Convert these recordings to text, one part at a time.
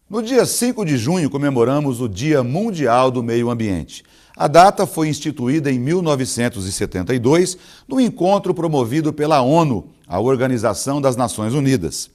No dia 5 de junho comemoramos o Dia Mundial do Meio Ambiente. A data foi instituída em 1972, no encontro promovido pela ONU, a Organização das Nações Unidas,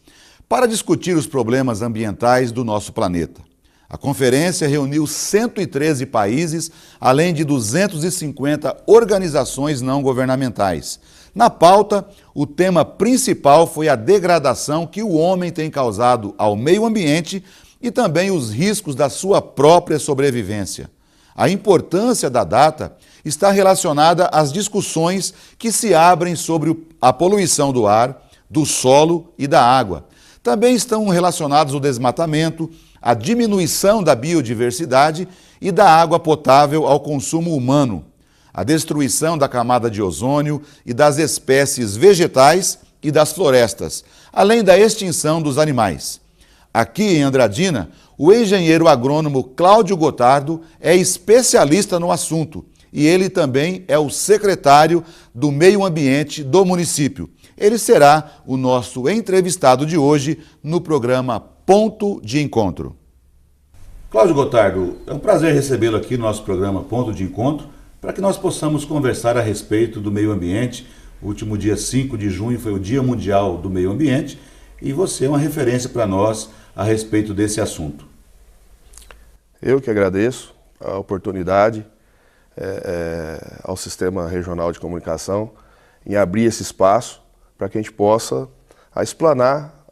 para discutir os problemas ambientais do nosso planeta. A conferência reuniu 113 países, além de 250 organizações não governamentais. Na pauta, o tema principal foi a degradação que o homem tem causado ao meio ambiente e também os riscos da sua própria sobrevivência. A importância da data está relacionada às discussões que se abrem sobre a poluição do ar, do solo e da água. Também estão relacionados o desmatamento, a diminuição da biodiversidade e da água potável ao consumo humano, a destruição da camada de ozônio e das espécies vegetais e das florestas, além da extinção dos animais. Aqui em Andradina, o engenheiro agrônomo Cláudio Gotardo é especialista no assunto e ele também é o secretário do Meio Ambiente do município. Ele será o nosso entrevistado de hoje no programa Ponto de Encontro. Cláudio Gotardo, é um prazer recebê-lo aqui no nosso programa Ponto de Encontro para que nós possamos conversar a respeito do meio ambiente. O último dia 5 de junho foi o Dia Mundial do Meio Ambiente e você é uma referência para nós a respeito desse assunto. Eu que agradeço a oportunidade ao Sistema Regional de Comunicação em abrir esse espaço para que a gente possa explanar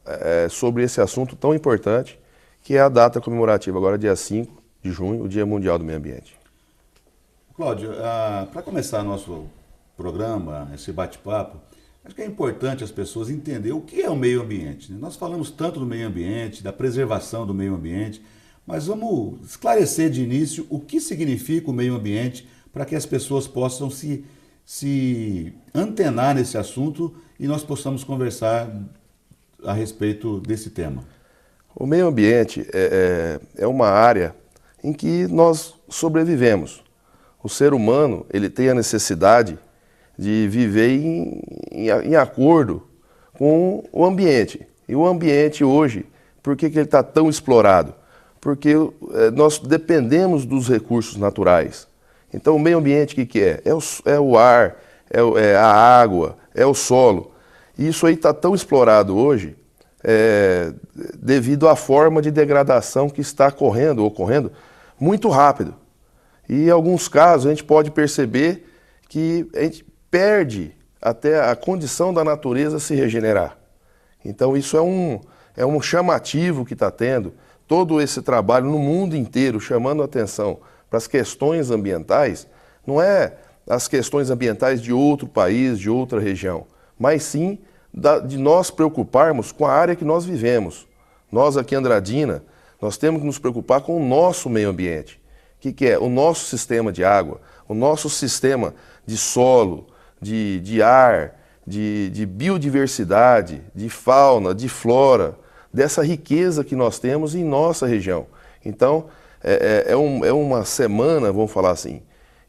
sobre esse assunto tão importante que é a data comemorativa, agora dia 5 de junho, o Dia Mundial do Meio Ambiente. Cláudio, para começar nosso programa, esse bate-papo, acho que é importante as pessoas entenderem o que é o meio ambiente. Nós falamos tanto do meio ambiente, da preservação do meio ambiente, mas vamos esclarecer de início o que significa o meio ambiente para que as pessoas possam se antenar nesse assunto e nós possamos conversar a respeito desse tema. O meio ambiente é uma área em que nós sobrevivemos. O ser humano ele tem a necessidade de viver em acordo com o ambiente. E o ambiente hoje, por que ele está tão explorado? Porque nós dependemos dos recursos naturais. Então o meio ambiente o que é? É o ar, é a água, é o solo. E isso aí está tão explorado hoje devido à forma de degradação que está ocorrendo muito rápido. E em alguns casos a gente pode perceber que a gente perde até a condição da natureza se regenerar. Então isso é um chamativo que está tendo, todo esse trabalho no mundo inteiro chamando a atenção para as questões ambientais, não é as questões ambientais de outro país, de outra região, mas sim de nós preocuparmos com a área que nós vivemos. Nós aqui em Andradina, nós temos que nos preocupar com o nosso meio ambiente. O que é? O nosso sistema de água, o nosso sistema de solo, de ar, de biodiversidade, de fauna, de flora, dessa riqueza que nós temos em nossa região. Então, é uma semana, vamos falar assim,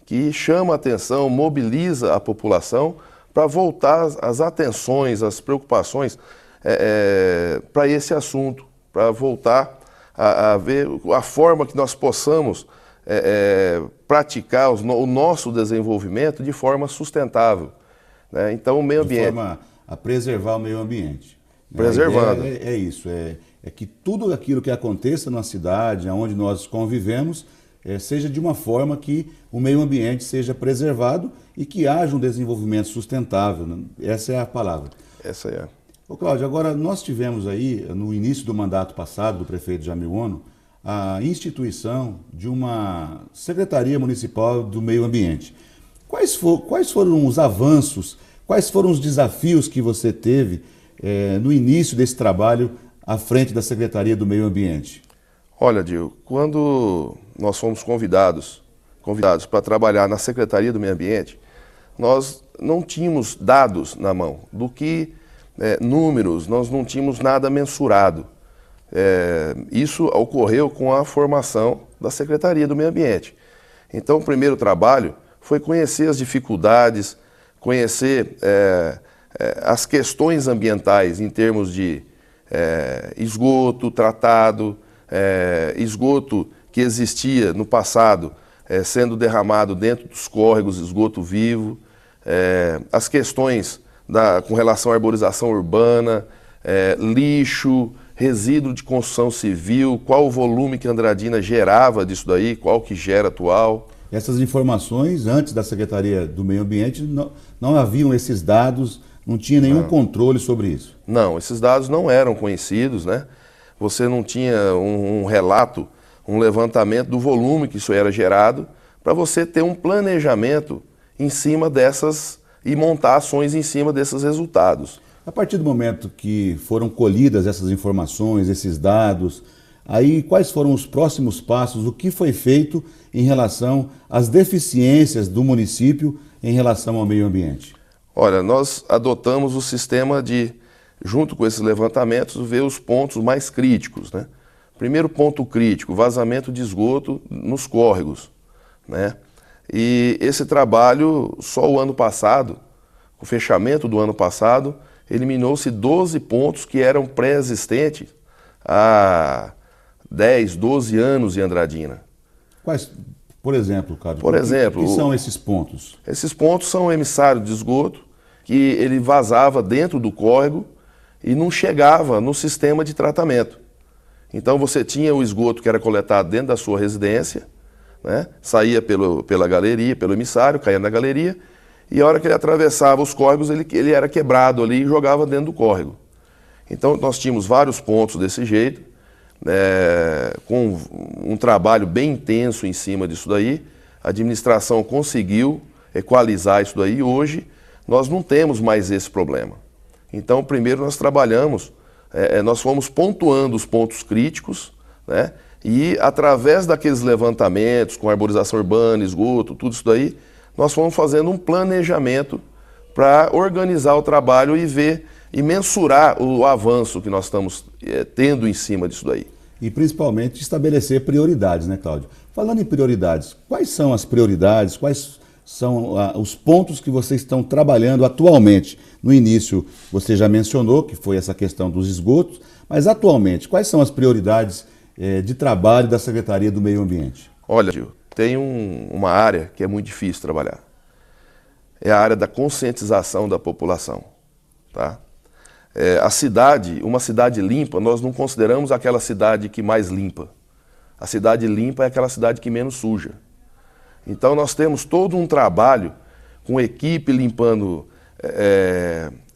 que chama a atenção, mobiliza a população para voltar as atenções, as preocupações para esse assunto, para voltar a ver a forma que nós possamos praticar o nosso desenvolvimento de forma sustentável. Né? Então, o meio ambiente... De forma a preservar o meio ambiente. Preservando. É isso, é que tudo aquilo que aconteça na cidade, onde nós convivemos, seja de uma forma que o meio ambiente seja preservado e que haja um desenvolvimento sustentável. Né? Essa é a palavra. Essa é. Ô Cláudio, agora nós tivemos aí, no início do mandato passado do prefeito Jamil Ono, a instituição de uma Secretaria Municipal do Meio Ambiente. Quais foram os avanços, quais foram os desafios que você teve no início desse trabalho à frente da Secretaria do Meio Ambiente? Olha, Dil, quando nós fomos convidados para trabalhar na Secretaria do Meio Ambiente, nós não tínhamos dados na mão, do que números, nós não tínhamos nada mensurado. Isso ocorreu com a formação da Secretaria do Meio Ambiente. Então, o primeiro trabalho foi conhecer as dificuldades, conhecer as questões ambientais em termos de esgoto tratado, esgoto que existia no passado sendo derramado dentro dos córregos, esgoto vivo, as questões com relação à arborização urbana, lixo, resíduo de construção civil, qual o volume que Andradina gerava disso daí, qual que gera atual. Essas informações, antes da Secretaria do Meio Ambiente, não haviam esses dados, não tinha nenhum controle sobre isso? Não, esses dados não eram conhecidos, né? Você não tinha um relato, um levantamento do volume que isso era gerado, para você ter um planejamento em cima dessas e montar ações em cima desses resultados. A partir do momento que foram colhidas essas informações, esses dados, aí quais foram os próximos passos, o que foi feito em relação às deficiências do município em relação ao meio ambiente? Olha, nós adotamos o sistema de, junto com esses levantamentos, ver os pontos mais críticos, né? Primeiro ponto crítico, vazamento de esgoto nos córregos, né? E esse trabalho, só o ano passado, o fechamento do ano passado, eliminou-se 12 pontos que eram pré-existentes há 10, 12 anos em Andradina. Quais, por exemplo, Carlos? Por exemplo, o que são esses pontos? Esses pontos são o emissário de esgoto, que ele vazava dentro do córrego e não chegava no sistema de tratamento. Então você tinha o esgoto que era coletado dentro da sua residência, né? Saía pela galeria, pelo emissário, caía na galeria, e a hora que ele atravessava os córregos, ele era quebrado ali e jogava dentro do córrego. Então nós tínhamos vários pontos desse jeito, com um trabalho bem intenso em cima disso daí. A administração conseguiu equalizar isso daí e hoje nós não temos mais esse problema. Então primeiro nós trabalhamos, nós fomos pontuando os pontos críticos, né? E através daqueles levantamentos com arborização urbana, esgoto, tudo isso daí, nós fomos fazendo um planejamento para organizar o trabalho e ver e mensurar o avanço que nós estamos tendo em cima disso daí. E principalmente estabelecer prioridades, né, Cláudio? Falando em prioridades, quais são as prioridades, quais são os pontos que vocês estão trabalhando atualmente? No início você já mencionou que foi essa questão dos esgotos, mas atualmente quais são as prioridades de trabalho da Secretaria do Meio Ambiente? Olha, Gil, tem uma área que é muito difícil trabalhar. É a área da conscientização da população, tá? Uma cidade limpa, nós não consideramos aquela cidade que mais limpa. A cidade limpa é aquela cidade que menos suja. Então nós temos todo um trabalho com equipe limpando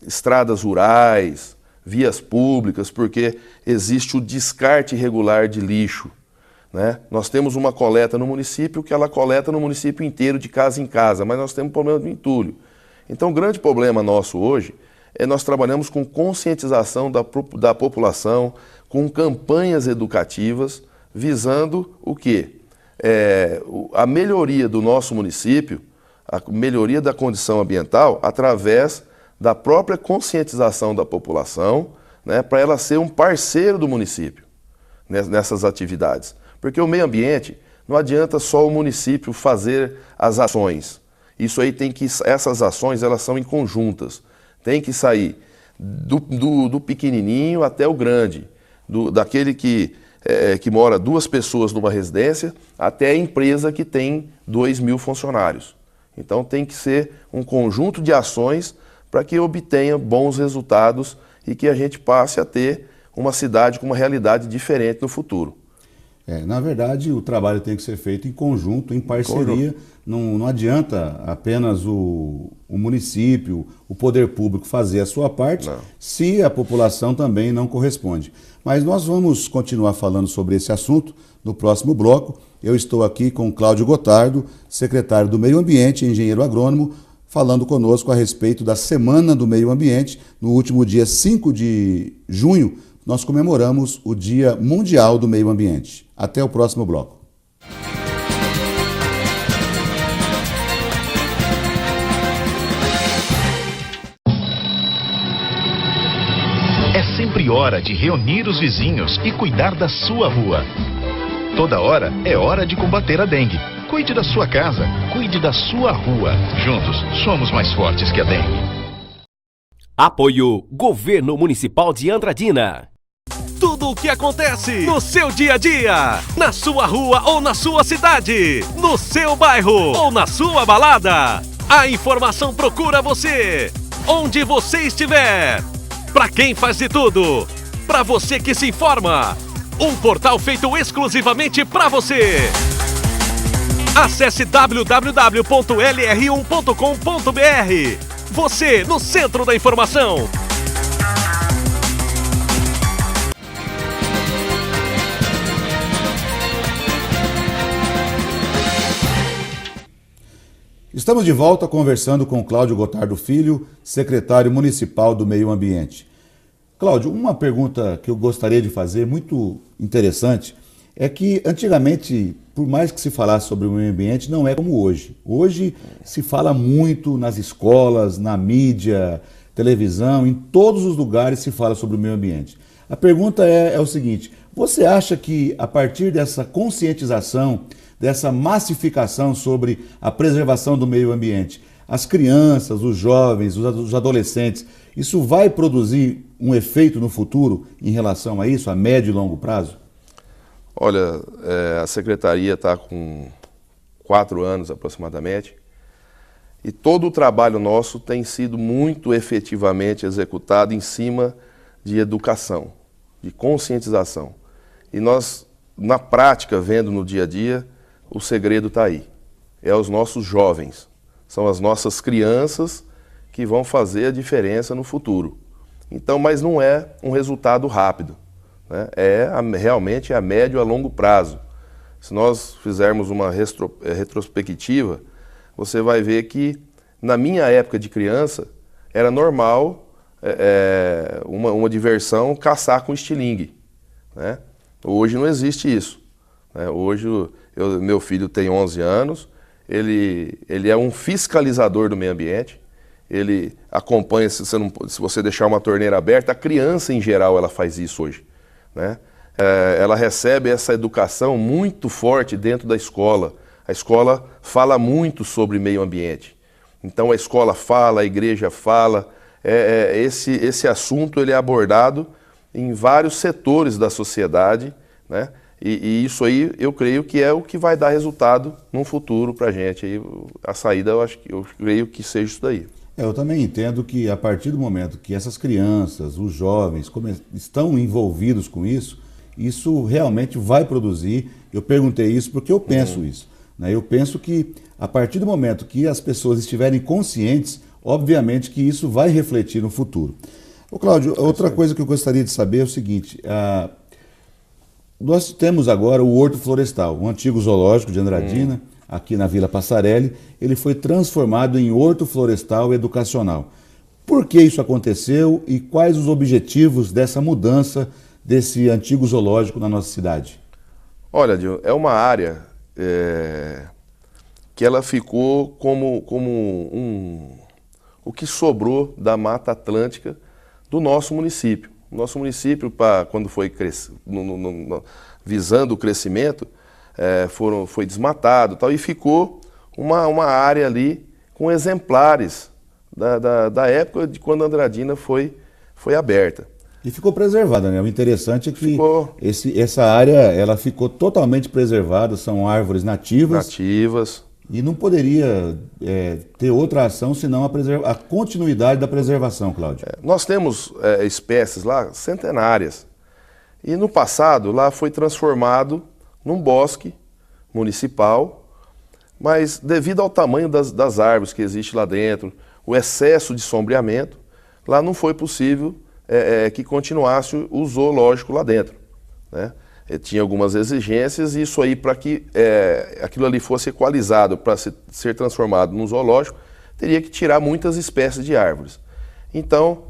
estradas rurais, vias públicas, porque existe o descarte irregular de lixo, né? Nós temos uma coleta no município que ela coleta no município inteiro, de casa em casa, mas nós temos problema de entulho. Então o grande problema nosso hoje nós trabalhamos com conscientização da população, com campanhas educativas, visando o quê? A melhoria do nosso município, a melhoria da condição ambiental, através da própria conscientização da população, né, para ela ser um parceiro do município nessas atividades. Porque o meio ambiente, não adianta só o município fazer as ações. Isso aí essas ações elas são em conjuntas. Tem que sair do pequenininho até o grande, daquele que mora 2 pessoas numa residência, até a empresa que tem 2.000 funcionários. Então tem que ser um conjunto de ações para que obtenha bons resultados e que a gente passe a ter uma cidade com uma realidade diferente no futuro. Na verdade, o trabalho tem que ser feito em conjunto, em parceria. Não adianta apenas o município, o poder público fazer a sua parte, se a população também não corresponde. Mas nós vamos continuar falando sobre esse assunto no próximo bloco. Eu estou aqui com Cláudio Gotardo, secretário do Meio Ambiente e engenheiro agrônomo, falando conosco a respeito da Semana do Meio Ambiente. No último dia 5 de junho, nós comemoramos o Dia Mundial do Meio Ambiente. Até o próximo bloco. É sempre hora de reunir os vizinhos e cuidar da sua rua. Toda hora é hora de combater a dengue. Cuide da sua casa, cuide da sua rua. Juntos, somos mais fortes que a dengue. Apoio Governo Municipal de Andradina. Tudo tudo o que acontece no seu dia a dia, na sua rua ou na sua cidade, no seu bairro ou na sua balada. A informação procura você, onde você estiver. Para quem faz de tudo, para você que se informa. Um portal feito exclusivamente para você. Acesse www.lr1.com.br. Você no centro da informação. Estamos de volta conversando com Cláudio Gotardo Filho, secretário municipal do Meio Ambiente. Cláudio, uma pergunta que eu gostaria de fazer, muito interessante, é que antigamente, por mais que se falasse sobre o meio ambiente, não é como hoje. Hoje se fala muito nas escolas, na mídia, televisão, em todos os lugares se fala sobre o meio ambiente. A pergunta é o seguinte: você acha que a partir dessa conscientização, dessa massificação sobre a preservação do meio ambiente, as crianças, os jovens, os adolescentes, isso vai produzir um efeito no futuro em relação a isso, a médio e longo prazo? Olha, a Secretaria está com 4 anos aproximadamente e todo o trabalho nosso tem sido muito efetivamente executado em cima de educação, de conscientização. E nós, na prática, vendo no dia a dia, o segredo está aí. É os nossos jovens, são as nossas crianças que vão fazer a diferença no futuro. Então, mas não é um resultado rápido. Realmente a médio a longo prazo. Se nós fizermos uma retrospectiva, você vai ver que na minha época de criança era normal uma diversão caçar com estilingue, né? Hoje não existe isso, né? Hoje meu filho tem 11 anos, ele é um fiscalizador do meio ambiente. Ele acompanha, se você deixar uma torneira aberta, a criança em geral ela faz isso hoje, né? Ela recebe essa educação muito forte dentro da escola. A escola fala muito sobre meio ambiente. Então a escola fala, a igreja fala. Esse assunto ele é abordado em vários setores da sociedade, né? E isso aí eu creio que é o que vai dar resultado no futuro para a gente. E a saída eu creio que seja isso daí. Eu também entendo que a partir do momento que essas crianças, os jovens, estão envolvidos com isso, isso realmente vai produzir. Eu perguntei isso porque eu penso isso, né? Eu penso que a partir do momento que as pessoas estiverem conscientes, obviamente que isso vai refletir no futuro. Ô Cláudio, outra coisa que eu gostaria de saber é o seguinte: nós temos agora o Horto Florestal, um antigo zoológico de Andradina, aqui na Vila Passarelli. Ele foi transformado em Horto Florestal Educacional. Por que isso aconteceu e quais os objetivos dessa mudança desse antigo zoológico na nossa cidade? Olha, Dil, é uma área que ela ficou como o que sobrou da Mata Atlântica do nosso município. O nosso município, quando foi visando o crescimento, foi desmatado e ficou uma área ali com exemplares da época de quando Andradina foi aberta. E ficou preservada, né? O interessante é que essa área ela ficou totalmente preservada, são árvores nativas. E não poderia ter outra ação senão a continuidade da preservação, Cláudio. Nós temos espécies lá centenárias. E no passado lá foi transformado num bosque municipal, mas devido ao tamanho das árvores que existe lá dentro, o excesso de sombreamento, lá não foi possível que continuasse o zoológico lá dentro, né? Tinha algumas exigências e isso aí, para que aquilo ali fosse equalizado para ser transformado num zoológico, teria que tirar muitas espécies de árvores. Então,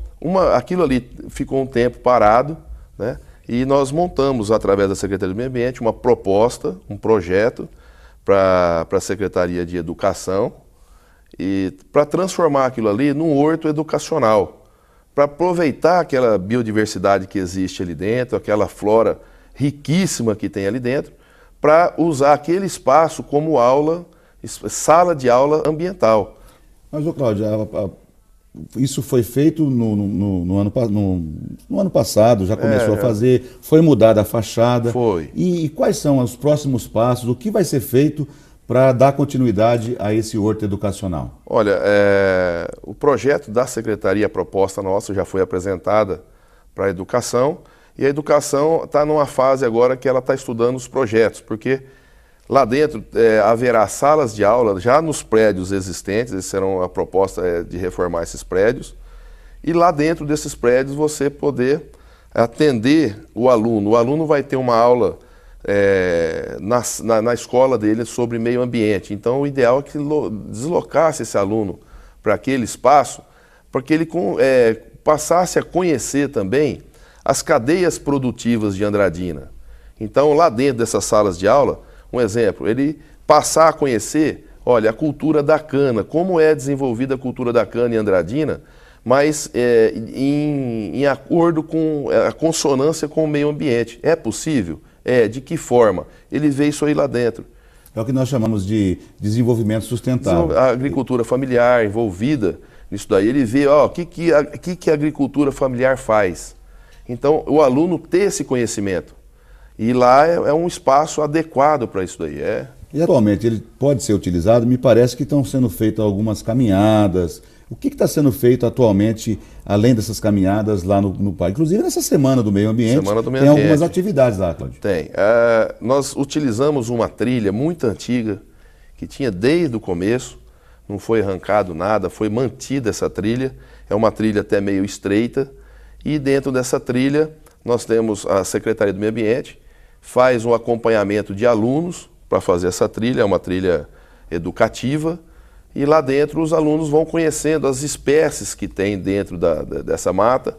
aquilo ali ficou um tempo parado, né? E nós montamos, através da Secretaria do Meio Ambiente, uma proposta, um projeto para a Secretaria de Educação e para transformar aquilo ali num horto educacional, para aproveitar aquela biodiversidade que existe ali dentro, aquela flora riquíssima que tem ali dentro, para usar aquele espaço como sala de aula ambiental. Mas, ô Cláudio, isso foi feito no ano passado, já começou a fazer, foi mudada a fachada. Foi. E quais são os próximos passos, o que vai ser feito para dar continuidade a esse horto educacional? Olha, o projeto da secretaria, a proposta nossa já foi apresentada para a educação, e a educação está numa fase agora que ela está estudando os projetos, porque lá dentro haverá salas de aula já nos prédios existentes, essa será a proposta de reformar esses prédios, e lá dentro desses prédios você poder atender o aluno. O aluno vai ter uma aula na escola dele sobre meio ambiente. Então o ideal é que deslocasse esse aluno para aquele espaço, para que ele passasse a conhecer também as cadeias produtivas de Andradina. Então lá dentro dessas salas de aula, um exemplo, ele passar a conhecer, olha, a cultura da cana, como é desenvolvida a cultura da cana em Andradina, mas em acordo com a consonância com o meio ambiente. É possível? De que forma? Ele vê isso aí lá dentro. É o que nós chamamos de desenvolvimento sustentável. A agricultura familiar envolvida nisso daí, ele vê o que a agricultura familiar faz. Então, o aluno ter esse conhecimento. E lá é um espaço adequado para isso daí. E atualmente ele pode ser utilizado, me parece que estão sendo feitas algumas caminhadas. O que está sendo feito atualmente, além dessas caminhadas lá no parque? Inclusive nessa Semana do Meio Ambiente, tem algumas atividades lá, Cláudio. Tem. Nós utilizamos uma trilha muito antiga, que tinha desde o começo, não foi arrancado nada, foi mantida essa trilha. É uma trilha até meio estreita, e dentro dessa trilha nós temos a Secretaria do Meio Ambiente, faz um acompanhamento de alunos para fazer essa trilha, é uma trilha educativa, e lá dentro os alunos vão conhecendo as espécies que tem dentro dessa mata,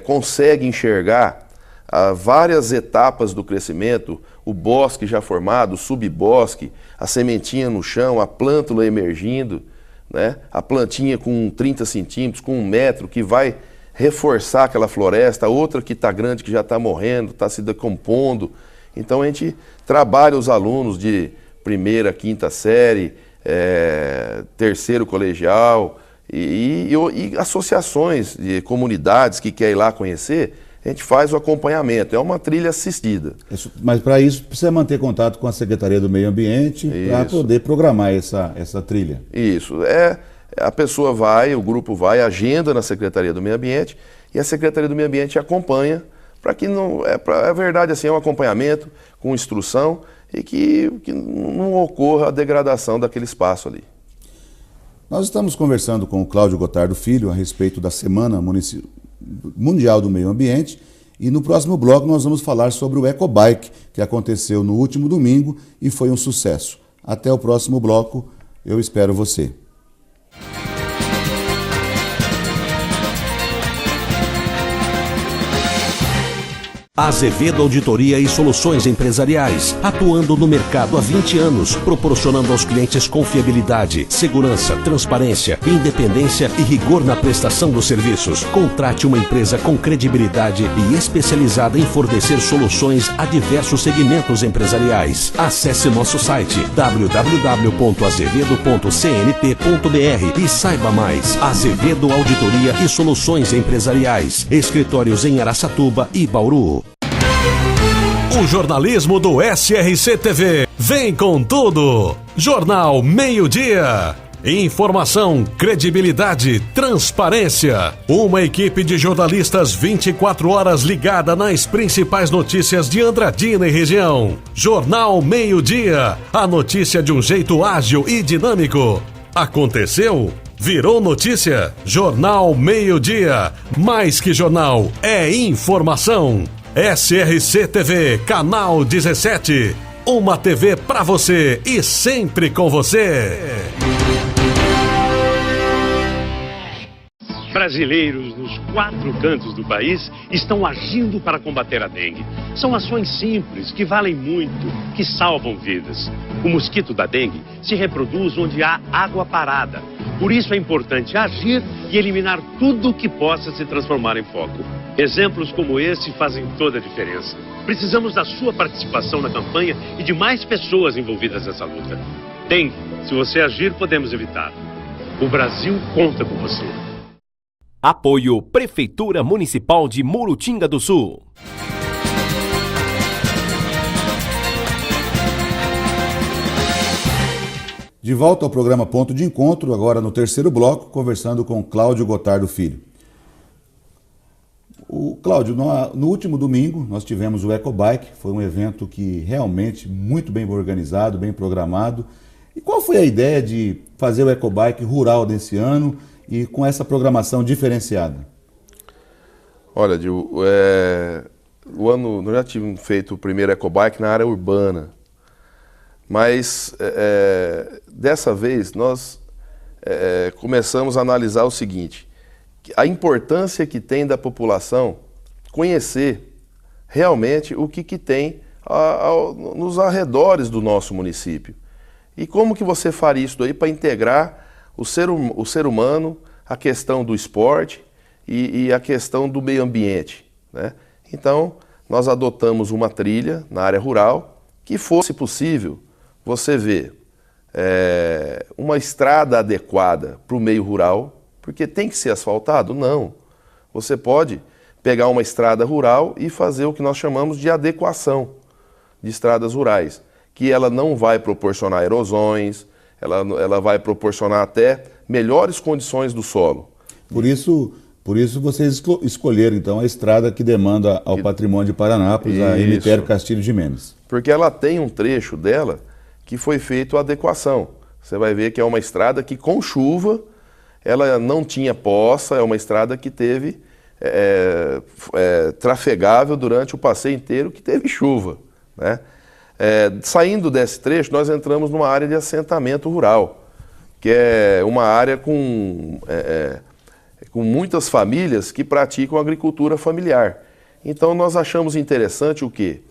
conseguem enxergar várias etapas do crescimento, o bosque já formado, o subbosque, a sementinha no chão, a plântula emergindo, né? A plantinha com 30 centímetros, com 1 metro, que vai reforçar aquela floresta, outra que está grande, que já está morrendo, está se decompondo. Então a gente trabalha os alunos de 1ª, 5ª série, 3º colegial e associações de comunidades que querem ir lá conhecer, a gente faz o acompanhamento. É uma trilha assistida. Mas para isso precisa manter contato com a Secretaria do Meio Ambiente para poder programar essa trilha. Isso. A pessoa vai, o grupo vai, agenda na Secretaria do Meio Ambiente e a Secretaria do Meio Ambiente acompanha para que não... É verdade, assim, é um acompanhamento com instrução e que não ocorra a degradação daquele espaço ali. Nós estamos conversando com o Cláudio Gotardo Filho a respeito da Semana Mundial do Meio Ambiente e no próximo bloco nós vamos falar sobre o Ecobike, que aconteceu no último domingo e foi um sucesso. Até o próximo bloco, eu espero você. Azevedo Auditoria e Soluções Empresariais, atuando no mercado há 20 anos, proporcionando aos clientes confiabilidade, segurança, transparência, independência e rigor na prestação dos serviços. Contrate uma empresa com credibilidade e especializada em fornecer soluções a diversos segmentos empresariais. Acesse nosso site www.azevedo.cnp.br e saiba mais. Azevedo Auditoria e Soluções Empresariais, escritórios em Araçatuba e Bauru. O jornalismo do SRC TV vem com tudo. Jornal Meio-Dia. Informação, credibilidade, transparência. Uma equipe de jornalistas 24 horas ligada nas principais notícias de Andradina e região. Jornal Meio-Dia. A notícia de um jeito ágil e dinâmico. Aconteceu? Virou notícia? Jornal Meio-Dia. Mais que jornal, é informação. SRC TV, canal 17. Uma TV pra você e sempre com você. Brasileiros nos 4 cantos do país estão agindo para combater a dengue. São ações simples, que valem muito, que salvam vidas. O mosquito da dengue se reproduz onde há água parada. Por isso é importante agir e eliminar tudo que possa se transformar em foco. Exemplos como esse fazem toda a diferença. Precisamos da sua participação na campanha e de mais pessoas envolvidas nessa luta. Dengue, se você agir, podemos evitar. O Brasil conta com você. Apoio Prefeitura Municipal de Murutinga do Sul. De volta ao programa Ponto de Encontro, agora no terceiro bloco, conversando com Cláudio Gotardo Filho. Cláudio, no último domingo nós tivemos o Ecobike, foi um evento que realmente muito bem organizado, bem programado. E qual foi a ideia de fazer o Ecobike rural desse ano e com essa programação diferenciada? Olha, o ano nós já tínhamos feito o primeiro Ecobike na área urbana. Mas dessa vez nós começamos a analisar o seguinte, a importância que tem da população conhecer realmente o que tem nos arredores do nosso município. E como que você faria isso daí para integrar o ser humano, a questão do esporte e a questão do meio ambiente, né? Então, nós adotamos uma trilha na área rural que fosse possível você vê uma estrada adequada para o meio rural, porque tem que ser asfaltado? Não. Você pode pegar uma estrada rural e fazer o que nós chamamos de adequação de estradas rurais, que ela não vai proporcionar erosões, ela vai proporcionar até melhores condições do solo. Por isso vocês escolheram então a estrada que demanda ao patrimônio de Paranápolis, a Emílio Castilho de Mendes. Porque ela tem um trecho dela que foi feito a adequação. Você vai ver que é uma estrada que com chuva, ela não tinha poça, é uma estrada que teve trafegável durante o passeio inteiro que teve chuva, né? Saindo desse trecho, nós entramos numa área de assentamento rural, que é uma área com muitas famílias que praticam agricultura familiar. Então nós achamos interessante o quê?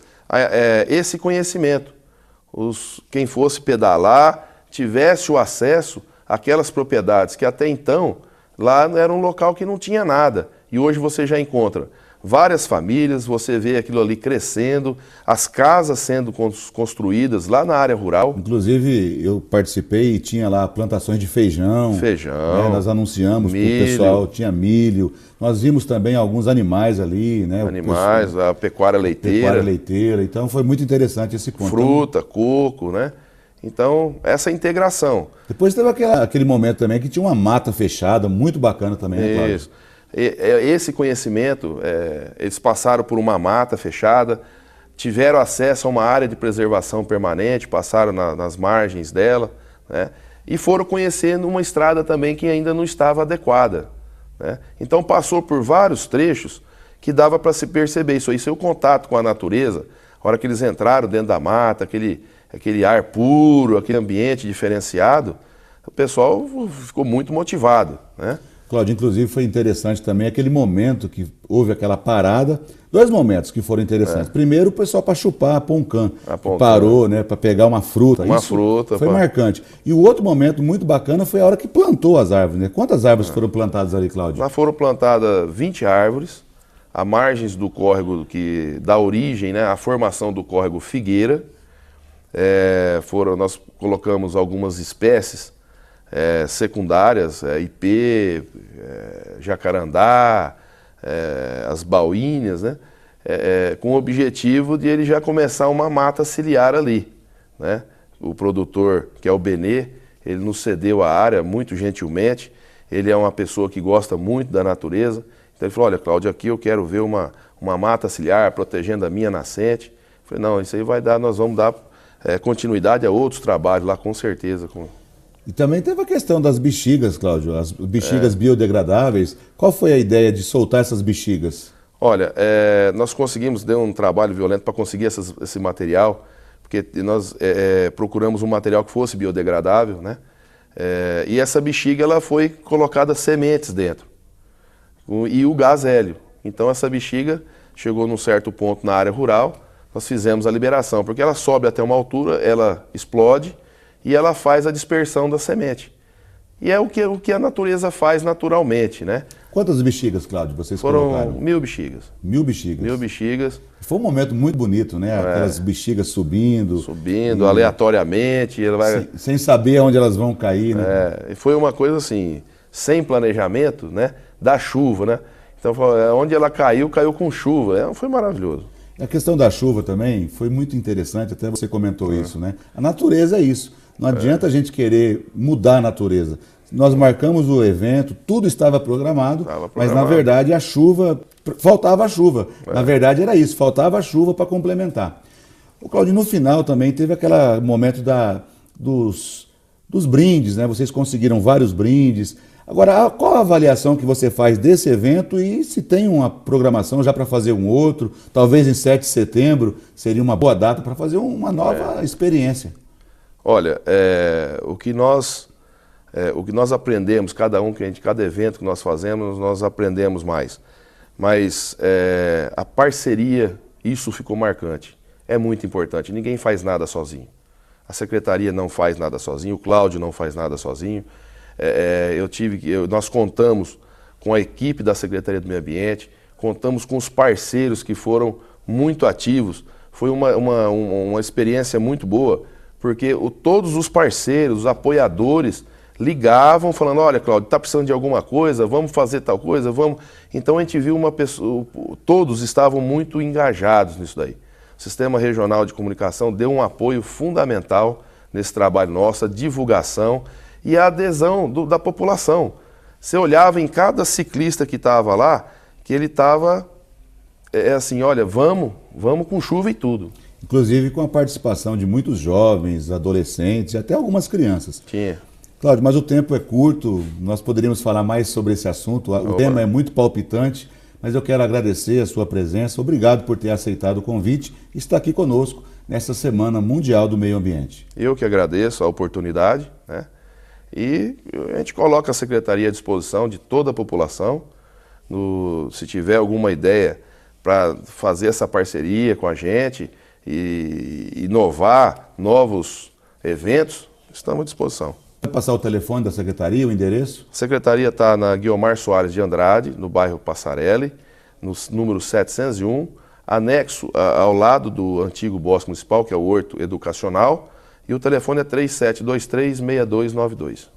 Esse conhecimento. Quem fosse pedalar tivesse o acesso àquelas propriedades que até então lá era um local que não tinha nada. E hoje você já encontra várias famílias, você vê aquilo ali crescendo, as casas sendo construídas lá na área rural. Inclusive eu participei e tinha lá plantações de feijão. Né? Nós anunciamos para o pessoal, tinha milho. Nós vimos também alguns animais ali, né? Animais, a pecuária leiteira. Então foi muito interessante esse ponto. Fruta, coco, né? Então, essa integração. Depois teve aquele momento também que tinha uma mata fechada, muito bacana também, né, Cláudio? Isso. Esse conhecimento, eles passaram por uma mata fechada, tiveram acesso a uma área de preservação permanente, passaram nas margens dela, né? E foram conhecendo uma estrada também que ainda não estava adequada, né? Então passou por vários trechos que dava para se perceber isso aí. Seu contato com a natureza, a hora que eles entraram dentro da mata, aquele ar puro, aquele ambiente diferenciado, o pessoal ficou muito motivado, né? Cláudio, inclusive foi interessante também aquele momento que houve aquela parada, dois momentos que foram interessantes. Primeiro, o pessoal para chupar a poncã, parou, né, para pegar uma fruta. Foi marcante. E o outro momento muito bacana foi a hora que plantou as árvores, né? Quantas árvores foram plantadas ali, Cláudio? Lá foram plantadas 20 árvores, a margens do córrego que dá origem, né, à formação do córrego Figueira. Nós colocamos algumas espécies secundárias, ipê, jacarandá, as baúinhas, né? Com o objetivo de ele já começar uma mata ciliar ali, né? O produtor, que é o Benê, ele nos cedeu a área muito gentilmente, ele é uma pessoa que gosta muito da natureza, então ele falou, olha, Cláudio, aqui eu quero ver uma mata ciliar protegendo a minha nascente. Eu falei, não, isso aí vai dar, nós vamos dar continuidade a outros trabalhos lá, com certeza. E também teve a questão das bexigas, Cláudio, as bexigas biodegradáveis. Qual foi a ideia de soltar essas bexigas? Olha, nós conseguimos, deu um trabalho violento para conseguir esse material, porque nós procuramos um material que fosse biodegradável, né? E essa bexiga ela foi colocada sementes dentro, e o gás hélio. Então essa bexiga chegou num certo ponto na área rural, nós fizemos a liberação, porque ela sobe até uma altura, ela explode, e ela faz a dispersão da semente. E é o que a natureza faz naturalmente, né? Quantas bexigas, Cláudio, vocês colocaram? Foram 1000 bexigas. 1000 bexigas? 1000 bexigas. Foi um momento muito bonito, né? Aquelas bexigas subindo. Subindo, aleatoriamente. Sem saber onde elas vão cair, né? E foi uma coisa assim, sem planejamento, né? da chuva, né? Então, onde ela caiu, caiu com chuva. Foi maravilhoso. A questão da chuva também foi muito interessante, até você comentou isso, né? A natureza é isso. Não adianta a gente querer mudar a natureza. Nós marcamos o evento, tudo estava programado, mas na verdade faltava a chuva. Na verdade era isso, faltava a chuva para complementar. O Claudio, no final também teve aquele momento dos brindes, né? Vocês conseguiram vários brindes. Agora, qual a avaliação que você faz desse evento e se tem uma programação já para fazer um outro? Talvez em 7 de setembro seria uma boa data para fazer uma nova experiência. Olha, o que nós aprendemos, cada evento que nós fazemos, nós aprendemos mais. Mas a parceria, isso ficou marcante. É muito importante. Ninguém faz nada sozinho. A secretaria não faz nada sozinho, o Cláudio não faz nada sozinho. Nós contamos com a equipe da Secretaria do Meio Ambiente, contamos com os parceiros que foram muito ativos. Foi uma experiência muito boa, porque todos os parceiros, os apoiadores, ligavam falando, olha, Cláudio, está precisando de alguma coisa, vamos fazer tal coisa, vamos... Então a gente viu todos estavam muito engajados nisso daí. O Sistema Regional de Comunicação deu um apoio fundamental nesse trabalho nosso, a divulgação e a adesão da população. Você olhava em cada ciclista que estava lá, que ele estava assim, olha, vamos com chuva e tudo. Inclusive com a participação de muitos jovens, adolescentes e até algumas crianças. Tinha. Cláudio, mas o tempo é curto, nós poderíamos falar mais sobre esse assunto, o tema é muito palpitante, mas eu quero agradecer a sua presença, obrigado por ter aceitado o convite e estar aqui conosco nessa Semana Mundial do Meio Ambiente. Eu que agradeço a oportunidade, né? E a gente coloca a Secretaria à disposição de toda a população, se tiver alguma ideia para fazer essa parceria com a gente e inovar novos eventos, estamos à disposição. Vai passar o telefone da Secretaria, o endereço? A Secretaria está na Guiomar Soares de Andrade, no bairro Passarelli, no número 701, anexo ao lado do antigo Bosque Municipal, que é o Horto Educacional, e o telefone é 3723-6292.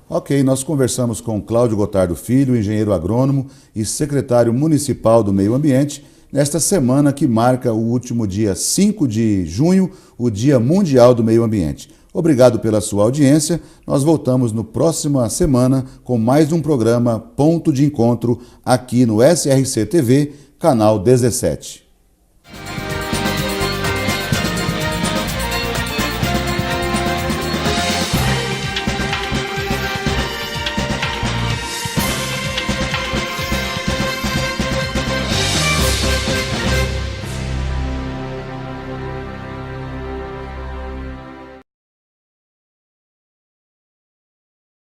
Ok, nós conversamos com Cláudio Gotardo Filho, engenheiro agrônomo e secretário municipal do Meio Ambiente, nesta semana que marca o último dia 5 de junho, o Dia Mundial do Meio Ambiente. Obrigado pela sua audiência. Nós voltamos na próxima semana com mais um programa Ponto de Encontro aqui no SRC TV, canal 17.